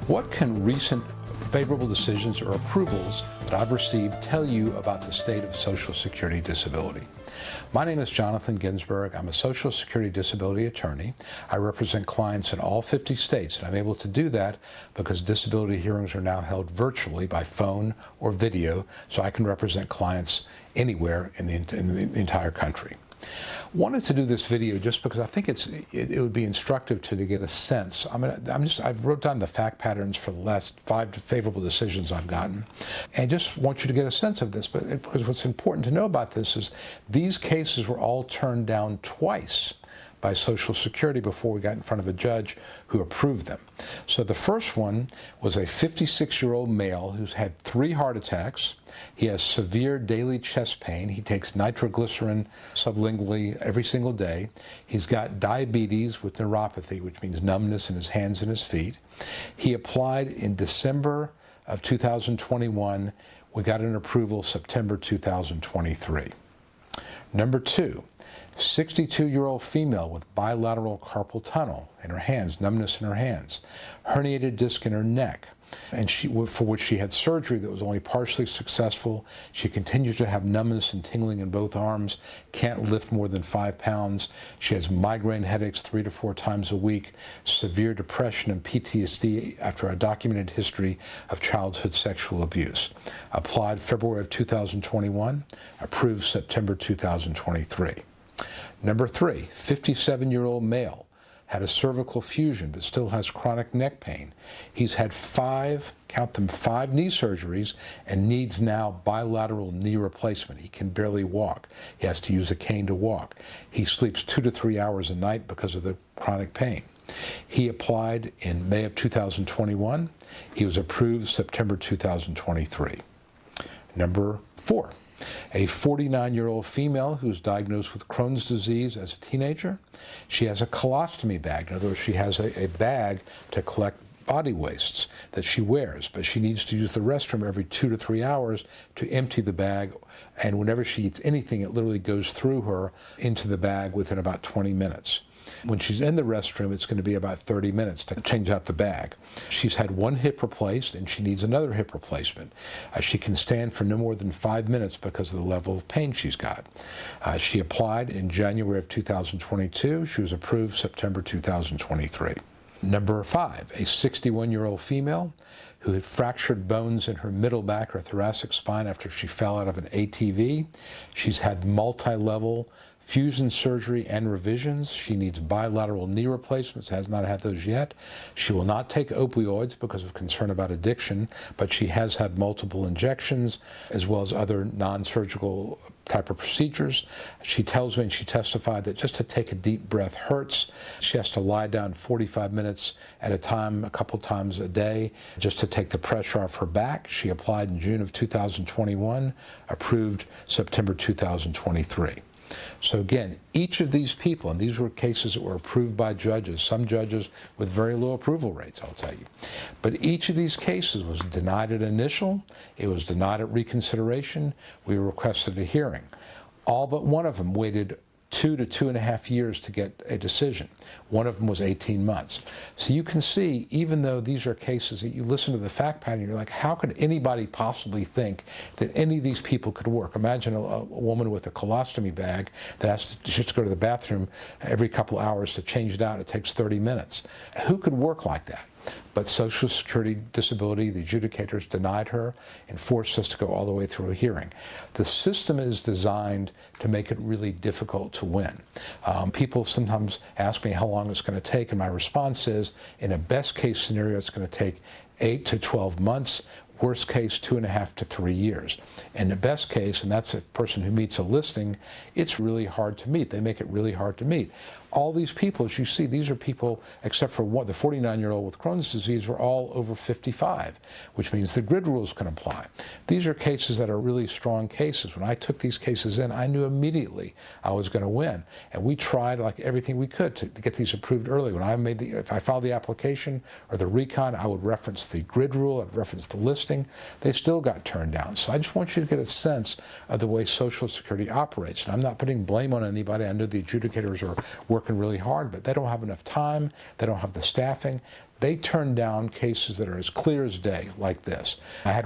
What can recent favorable decisions or approvals that I've received tell you about the state of Social Security disability? My name is Jonathan Ginsberg. I'm a Social Security disability attorney. I represent clients in all 50 states, and I'm able to do that because disability hearings are now held virtually by phone or video, so I can represent clients anywhere in the entire country. Wanted to do this video just because I think it would be instructive to get a sense. I've wrote down the fact patterns for the last 5 favorable decisions I've gotten, and just want you to get a sense of this. But because what's important to know about this is these cases were all turned down twice by Social Security before we got in front of a judge who approved them. So the first one was a 56-year-old male who's had 3 heart attacks. He has severe daily chest pain. He takes nitroglycerin sublingually every single day. He's got diabetes with neuropathy, which means numbness in his hands and his feet. He applied in December of 2021. We got an approval September 2023. Number 2. 62-year-old female with bilateral carpal tunnel in her hands, numbness in her hands, herniated disc in her neck, and for which she had surgery that was only partially successful. She continues to have numbness and tingling in both arms, can't lift more than 5 pounds. She has migraine headaches 3 to 4 times a week, severe depression and PTSD after a documented history of childhood sexual abuse. Applied February of 2021, approved September 2023. Number 3, 57-year-old male, had a cervical fusion but still has chronic neck pain. He's had 5 knee surgeries and needs now bilateral knee replacement. He can barely walk. He has to use a cane to walk. He sleeps 2 to 3 hours a night because of the chronic pain. He applied in May of 2021. He was approved September 2023. Number 4. A 49-year-old female who's diagnosed with Crohn's disease as a teenager. She has a colostomy bag. In other words, she has a bag to collect body wastes that she wears, but she needs to use the restroom every 2 to 3 hours to empty the bag, and whenever she eats anything, it literally goes through her into the bag within about 20 minutes. When she's in the restroom, it's going to be about 30 minutes to change out the bag. She's had 1 hip replaced, and she needs another hip replacement. She can stand for no more than 5 minutes because of the level of pain she's got. She applied in January of 2022. She was approved September 2023. Number 5, a 61-year-old female who had fractured bones in her middle back or thoracic spine after she fell out of an ATV. She's had multi-level fusion surgery and revisions. She needs bilateral knee replacements, has not had those yet. She will not take opioids because of concern about addiction, but she has had multiple injections as well as other non-surgical type of procedures. She tells me, and she testified, that just to take a deep breath hurts. She has to lie down 45 minutes at a time, a couple times a day, just to take the pressure off her back. She applied in June of 2021, approved September 2023. So again, each of these people, and these were cases that were approved by judges, some judges with very low approval rates, I'll tell you. But each of these cases was denied at initial, it was denied at reconsideration, we requested a hearing. All but one of them waited 2 to 2.5 years to get a decision. One of them was 18 months. So you can see, even though these are cases that you listen to the fact pattern, you're like, how could anybody possibly think that any of these people could work? Imagine a woman with a colostomy bag that has to just go to the bathroom every couple hours to change it out. It takes 30 minutes. Who could work like that? But Social Security disability, the adjudicators denied her and forced us to go all the way through a hearing. The system is designed to make it really difficult to win. People sometimes ask me how long it's going to take, and my response is, in a best case scenario, it's going to take 8 to 12 months. Worst case, 2.5 to 3 years. In the best case, and that's a person who meets a listing, it's really hard to meet. They make it really hard to meet. All these people, as you see, these are people, except for one, the 49-year-old with Crohn's disease, were all over 55, which means the grid rules can apply. These are cases that are really strong cases. When I took these cases in, I knew immediately I was going to win. And we tried like everything we could to get these approved early. When if I filed the application or the recon, I would reference the grid rule, I'd reference the listing. They still got turned down. So I just want you to get a sense of the way Social Security operates. And I'm not putting blame on anybody. I know the adjudicators are working working really hard, but they don't have enough time, they don't have the staffing. They turn down cases that are as clear as day, like this. I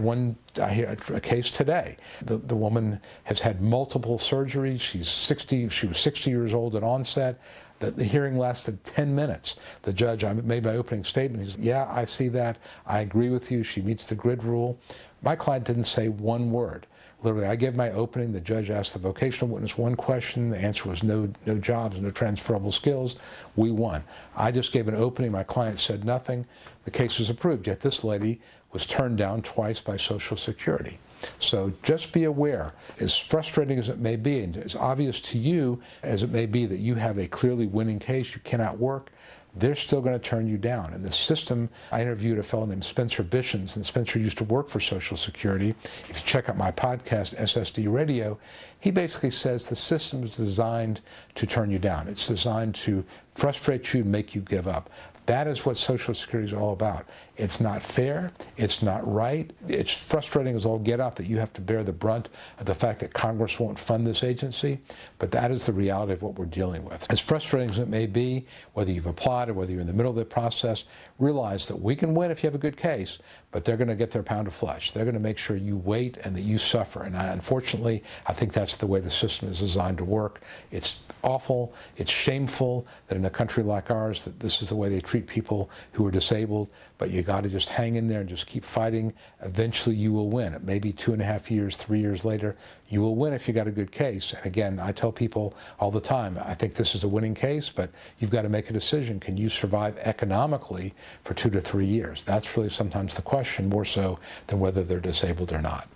hear a case today. The woman has had multiple surgeries. She was 60 years old at onset. The hearing lasted 10 minutes. The judge, I made my opening statement. He said, yeah, I see that. I agree with you. She meets the grid rule. My client didn't say one word. Literally, I gave my opening. The judge asked the vocational witness one question. The answer was no jobs, no transferable skills. We won. I just gave an opening. My client said nothing. The case was approved. Yet this lady was turned down twice by Social Security. So just be aware, as frustrating as it may be, and as obvious to you as it may be that you have a clearly winning case, you cannot work, they're still going to turn you down. And the system, I interviewed a fellow named Spencer Bishens, and Spencer used to work for Social Security. If you check out my podcast, SSD Radio, he basically says the system is designed to turn you down. It's designed to frustrate you and make you give up. That is what Social Security is all about. It's not fair, it's not right, it's frustrating as all get out that you have to bear the brunt of the fact that Congress won't fund this agency, but that is the reality of what we're dealing with. As frustrating as it may be, whether you've applied or whether you're in the middle of the process, realize that we can win if you have a good case, but they're going to get their pound of flesh. They're going to make sure you wait and that you suffer. And unfortunately, I think that's the way the system is designed to work. It's awful, it's shameful that in a country like ours that this is the way they treat people who are disabled, but you got to just hang in there and just keep fighting. Eventually you will win. It may be 2.5 years, 3 years later, you will win if you got a good case. And again, I tell people all the time, I think this is a winning case, but you've got to make a decision. Can you survive economically for 2 to 3 years? That's really sometimes the question, more so than whether they're disabled or not.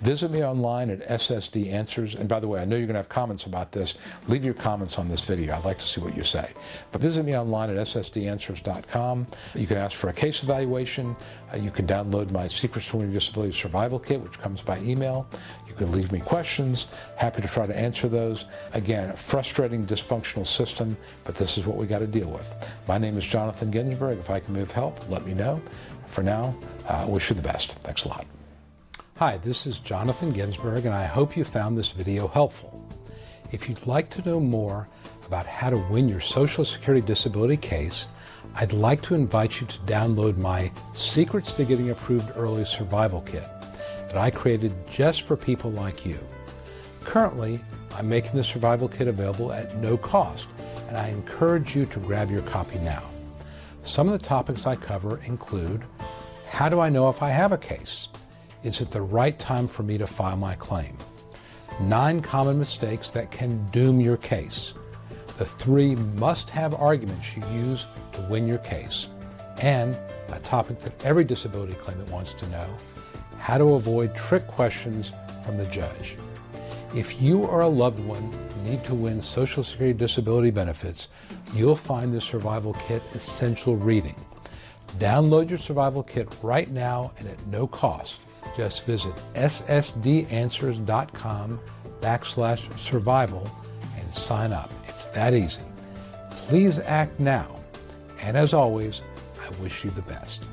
Visit me online at SSD Answers. And by the way, I know you're going to have comments about this. Leave your comments on this video. I'd like to see what you say. But visit me online at ssdanswers.com. You can ask for a case evaluation. You can download my Secrets to Winning Disability Survival Kit, which comes by email. You can leave me questions. Happy to try to answer those. Again, a frustrating, dysfunctional system, but this is what we got to deal with. My name is Jonathan Ginsberg. If I can be of help, let me know. For now, I wish you the best. Thanks a lot. Hi, this is Jonathan Ginsberg, and I hope you found this video helpful. If you'd like to know more about how to win your Social Security disability case, I'd like to invite you to download my Secrets to Getting Approved Early Survival Kit that I created just for people like you. Currently, I'm making the Survival Kit available at no cost, and I encourage you to grab your copy now. Some of the topics I cover include, how do I know if I have a case? Is it the right time for me to file my claim? 9 common mistakes that can doom your case. The 3 must-have arguments you use to win your case. And a topic that every disability claimant wants to know, how to avoid trick questions from the judge. If you or a loved one need to win Social Security disability benefits, you'll find the Survival Kit essential reading. Download your Survival Kit right now and at no cost. Just visit ssdanswers.com/survival and sign up. It's that easy. Please act now. And as always, I wish you the best.